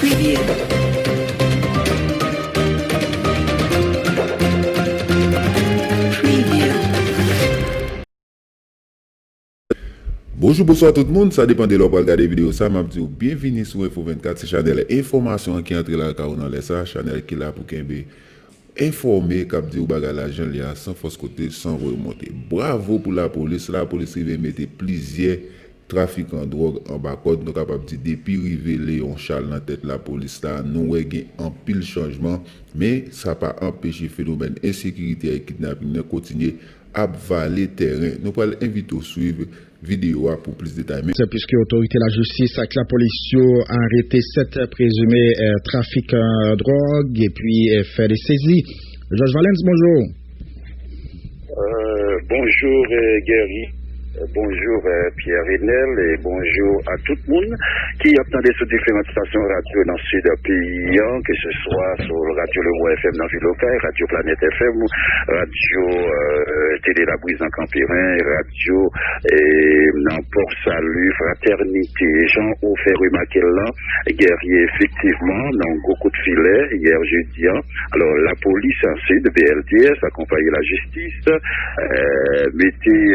Preview. Bonjour, bonsoir tout le monde, ça dépend de l'heure pour regarder la vidéo. Ça m'a dit bienvenue sur Info 24, c'est Chanel Information qui entre là car on a laissé Chanel qui est là pour qu'il informer cap dit ou bagarre l'argent là sans force côté sans remonter. Bravo pour la police va mettre plusieurs trafiquants de drogue en bas code nous capable dire depuis rivé Léon Charles dans tête la police là nous gain en pile changement mais ça pas empêcher phénomène insécurité et kidnapping de continuer à valer terrain. Nous allons inviter à suivre vidéo pour plus de détails. Puisque l'autorité de la justice avec la police a arrêté 7 présumés trafiquants de drogue et puis fait des saisies. Georges Valens, bonjour. Bonjour Guéry. Bonjour Pierre Renel et bonjour à tout le monde qui attendait sur différentes stations radio dans le sud du pays, que ce soit sur Radio Le Roi FM dans Ville-Locale, Radio Planète FM, Radio Télé La Brise en Campirin, Radio dans Port-Salut, Fraternité. Jean ont fait remarquer là, guerrier effectivement, dans beaucoup de filets, hier jeudi. Alors la police ensuite, BLDS, accompagné la justice, mettait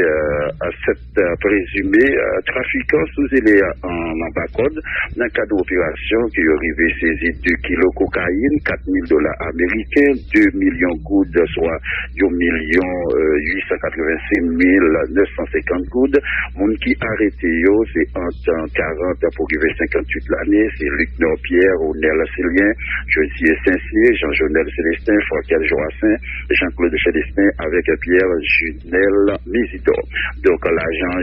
à présumé trafiquant sous élé en bas-code dans le cadre d'opération qui est arrivé saisi 2 kilos de cocaïne, $4,000 américains, 2 millions de gouttes, soit 2,885,950 gouttes. Moun qui arrêté yo, c'est entre 40 pour 58 l'année, c'est Luc Norpierre, Onel Célien, Josier Saint-Cyr, Jean-Jonel Célestin, Frankel Joassin, Jean-Claude Célestin avec Pierre Junel Misidor. Donc l'agent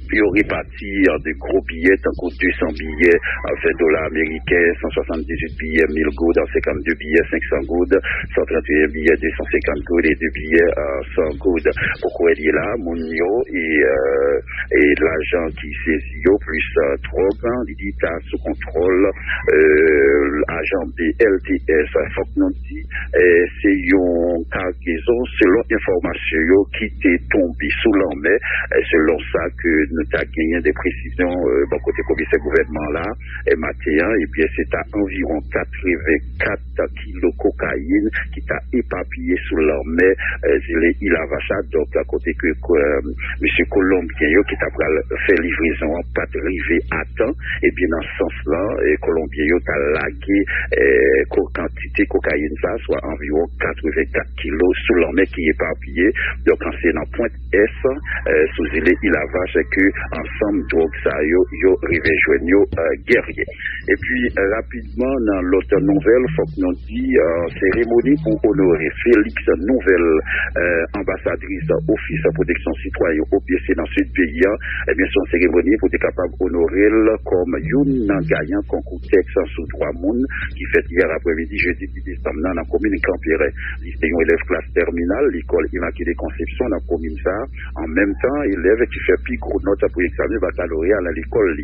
puis on répartit des gros billets, tant que 200 billets à $20 américains, 178 billets 1000 goudes, 52 billets 500 goudes, 131 billets 250 goudes et 2 billets 100 goudes. Pourquoi il est là, Mounio et l'agent qui saisit plus drogue, il dit sous contrôle, agent BLTS, faut que nous dit, c'est une cargaison selon information qui t'est tombé sous l'emmai, selon ça que nous avons gagné des précisions côté commissaire gouvernement là et matin et bien c'est à environ 84 kilos de cocaïne qui t'a éparpillé sous l'armée il a vacha donc à côté que monsieur Colombien qui t'a fait livraison pas arrivé à temps et bien dans ce sens là Colombien t'a lagué quantité cocaïne ça soit environ 84 kilos sous l'armée qui est éparpillé donc quand c'est dans pointe S sous il a vache que ensemble donc ça yo rivé joignot guerrier et puis rapidement dans l'autre nouvelle faut que nous dit cérémonie pour honorer Félix nouvelle ambassadrice office de protection citoyenne OPC dans ce pays et bien son cérémonie pour être capable honorer comme une gagnant concours texte sous droit monde qui fait hier après-midi jeudi 10 décembre dans la commune Campierre lycée élève classe terminale l'école Immaculée Conception dans la commune ça en même temps élève qui fait plus gros note pour examen baccalauréat à l'école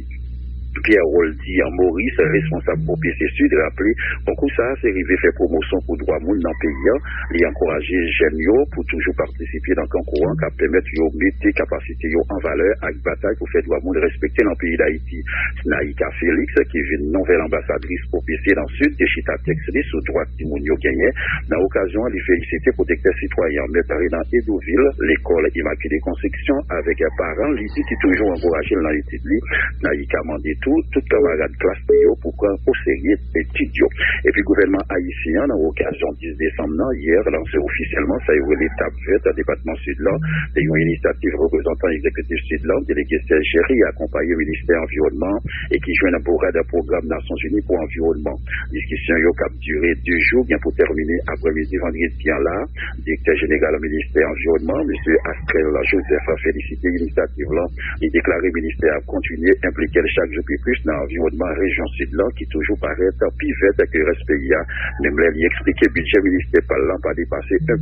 Pierre Roldi en Maurice, responsable pour PC Sud, rappelé, beaucoup ça, c'est arrivé faire promotion pour droit monde dans le pays, et encourager jeunes pour toujours participer dans le concours, qui permettre de mettre capacité en valeur avec bataille pour faire droit monde respecter dans le pays d'Haïti. Naïka Félix, qui est une nouvelle ambassadrice pour PC dans le Sud, de Chita Texlé, sous droit Timonio gagné, dans l'occasion, de féliciter protecteurs citoyens, mettre dans Edouville, l'école Immaculée Conception, avec un parent, l'ITI qui toujours encouragé dans l'étude, Naïka mandé tout camarade classe pourquoi au sérieux étudiant. Et puis gouvernement haïtien dans l'occasion 10 décembre hier lancé officiellement ça y est l'étape faite à département Sud-Là une initiative représentant l'exécutif Sud-Là délégué Sergéry accompagné au ministère environnement et qui joint un programme Nations Unies pour environnement. Discussion yo cap duré 2 jours bien pour terminer après-midi vendredi bien là directeur général au ministère environnement monsieur Astrel Joseph a félicité l'initiative là et déclaré ministère à continuer impliquer chaque jour plus dans l'environnement région Sud-là qui toujours paraît pivette que le reste pays même là il expliquer budget municipal là pas dépasser 1%.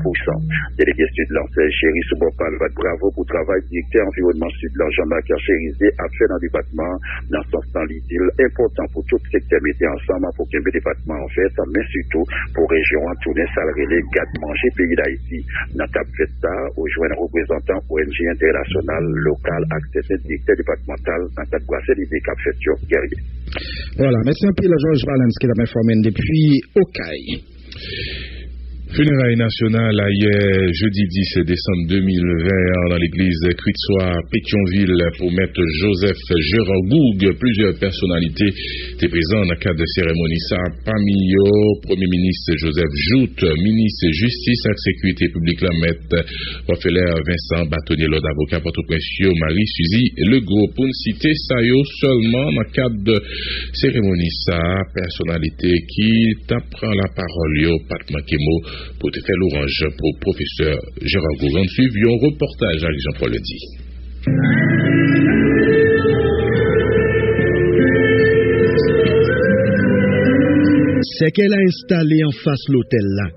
Délégué Sud-là Chéri Soubopal va bravo pour travail directeur environnement Sud-là Jean-Marc Chérisé a fait dans le département dans son temps l'utile important pour tout secteur mettre ensemble pour qu'un département en fait mais surtout pour région tourner salarié garde manger pays d'Haïti dans table fait ça au joint représentant ONG international local accès directeur départemental dans cette boissée l'idée qu'a fait action guerrière. Voilà, merci un peu, Georges Valens, qui l'a informé depuis Okaï. Funérailles nationales hier, jeudi 10 décembre 2020, dans l'église Cuitsoir, Pétionville, pour maître Joseph Gérard Goug. Plusieurs personnalités étaient présentes dans le cadre de cérémonie. Ça, parmi eux, Premier ministre Joseph Joute, ministre Justice et Sécurité publique, la maître Raffaire Vincent Bâtonnier, l'ordre avocat Port-au-Prince, Marie-Suzy Legault. Pour ne citer ça, seulement dans le cadre de cérémonie, ça, personnalité qui t'apprend la parole, Pat Makemo, pour te faire l'orange pour professeur Gérard Gourand. Suivons un reportage avec Jean-Paul Ledi. C'est qu'elle a installé en face l'hôtel là.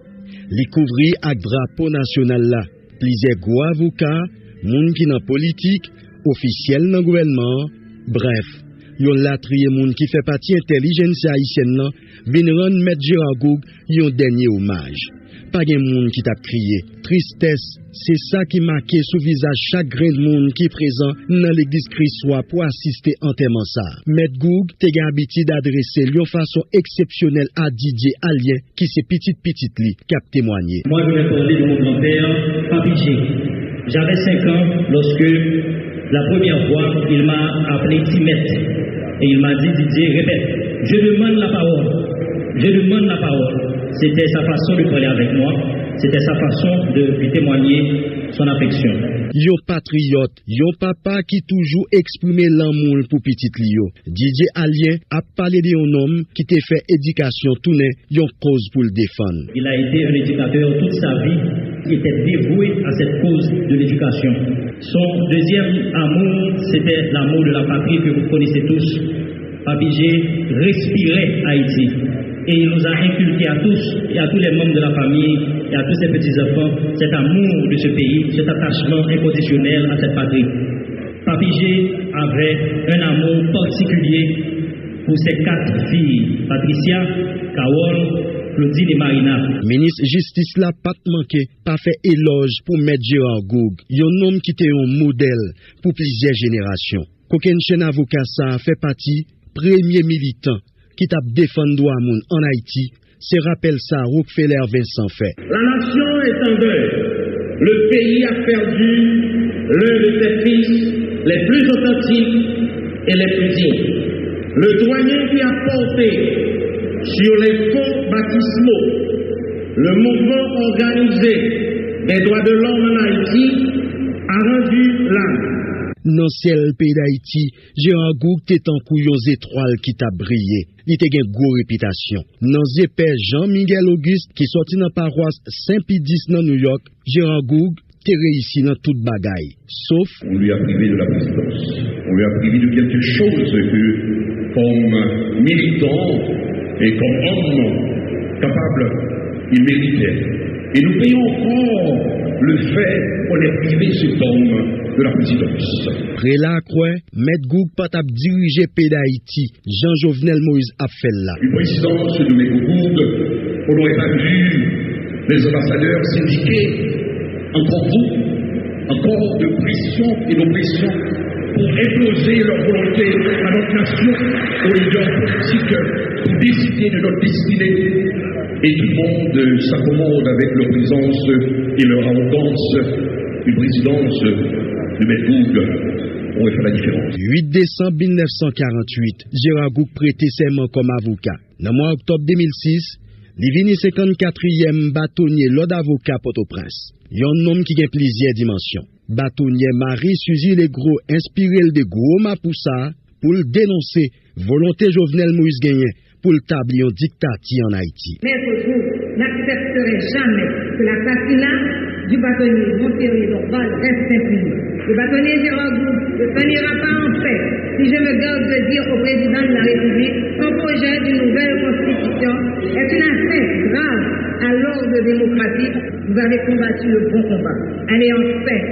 Li couvri avec drapeau national là. Plusieurs gros avocats, moun qui dans politique, officiel dans gouvernement, bref. Yon la trié moun qui fait partie intelligence haïtienne là, vin rendre maître Gérard Goug yon dernier hommage. Pas gen moun qui t'a crié. Tristesse, c'est ça qui marqué sous visage chaque grain de monde qui est présent dans l'église Christ-Soir pour assister enterrement ça. Maître Goug te gen habitude d'adresser lui façon exceptionnelle à Didier Alien qui c'est petite li qui a témoigné. Moi je vais parler de mon grand-père, Papi G. J'avais 5 ans lorsque la première fois il m'a appelé Timette et il m'a dit Didier répète, je demande la parole. Je demande la parole. C'était sa façon de parler avec moi. C'était sa façon de lui témoigner son affection. Yo patriote, yo papa qui toujours exprimé l'amour pour petit Lio. Didier Alien a parlé de un homme qui t'a fait éducation tourner yon cause pour le défendre. Il a été un éducateur toute sa vie. Il était dévoué à cette cause de l'éducation. Son deuxième amour, c'était l'amour de la patrie que vous connaissez tous. Papi G respirait Haïti. Et il nous a inculqué à tous et à tous les membres de la famille et à tous ses petits-enfants cet amour de ce pays, cet attachement inconditionnel à cette patrie. Papi G avait un amour particulier pour ses 4 filles, Patricia, Kawol, Claudine et Marina. Ministre Justice la pas manqué, pas fait éloge pour maître Gérard Goug, un homme qui était un modèle pour plusieurs générations. Qu'aucun chaîne avocat ça fait partie premier militant qui t'a défendu droit moun en Haïti, c'est rappel ça Rockefeller Vincent fait. La nation est en deuil. Le pays a perdu l'un de ses fils les plus authentiques et les plus dignes. Le douanier qui a porté sur les fonds baptismaux le mouvement organisé des droits de l'homme en Haïti a rendu l'âme. Dans ciel pays d'Haïti, Gérard Goug t'est en couillons étoiles qui t'a brillé. Il t'a une grosse réputation. Dans père Jean-Miguel Auguste qui sorti dans paroisse Saint-Pédis dans New York, Gérard Goug t'est réussi dans toute bagaille. Sauf on lui a privé de la présidence. On lui a privé de quelque chose que, comme militant et comme homme capable, il méritait. Et nous payons encore le fait qu'on ait privé cet homme de la présidence. Prélat Croix, Maître Goug pas à diriger pays d'Haïti, Jean-Jovenel Moïse a fait là. Une présidence de Maître Goug, on n'aurait pas vu les ambassadeurs syndiqués, encore vous, encore de pression et d'oppression pour imposer leur volonté à notre nation, aux leaders politiques, pour décider de notre destinée. Et tout le monde s'accommode avec leur présence et leur arrogance. Une présidence de Maître Goug aurait fait la différence. 8 décembre 1948, Gérard Goug prêtait serment comme avocat. Dans le mois d'octobre 2006, il vini 54e bâtonnier l'ordre avocat Port-au-Prince. Il y a un homme qui a plusieurs dimensions. Bâtonnier Marie-Suzy Legros inspiré de gros mapoussa pour le dénoncer volonté Jovenel Moïse Gagné pour le tabler un dictature en Haïti. Maître Goug n'accepterait jamais que l'assassinat du bâtonnier Montpellier Dorval reste impuni. Le bâtonnier Gérard Goug ne finira pas en paix si je me garde de dire au président de la République son projet d'une nouvelle constitution est une affaire grave à l'ordre démocratique. Vous avez combattu le bon combat. Allez en paix.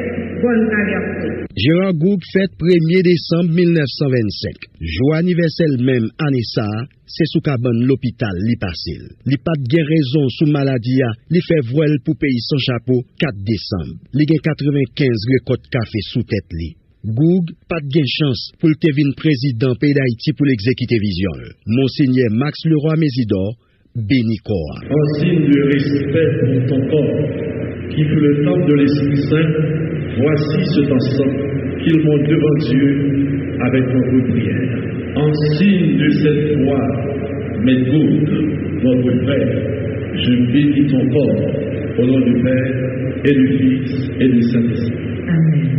Bonne traversée. Gérard Goug fête 1er décembre 1925. Jour anniversaire même année ça, c'est sous cabane l'hôpital li passé. Li pas de raison sous maladie a, li fait voile pour payer son chapeau 4 décembre. Li gen 95 récolte café sous tête li. Goug pas de chance pour le Kevin président pays d'Haïti pour l'exécuter vision. Monseigneur Max Leroy Mésidor, Bénicoa. En signe de respect pour ton corps, qui fut le temple de l'Esprit Saint, voici ce sang qu'il monte devant Dieu avec notre prière. En signe de cette foi, mes Goug, votre Père, je bénis ton corps au nom du Père et du Fils et du Saint-Esprit. Amen.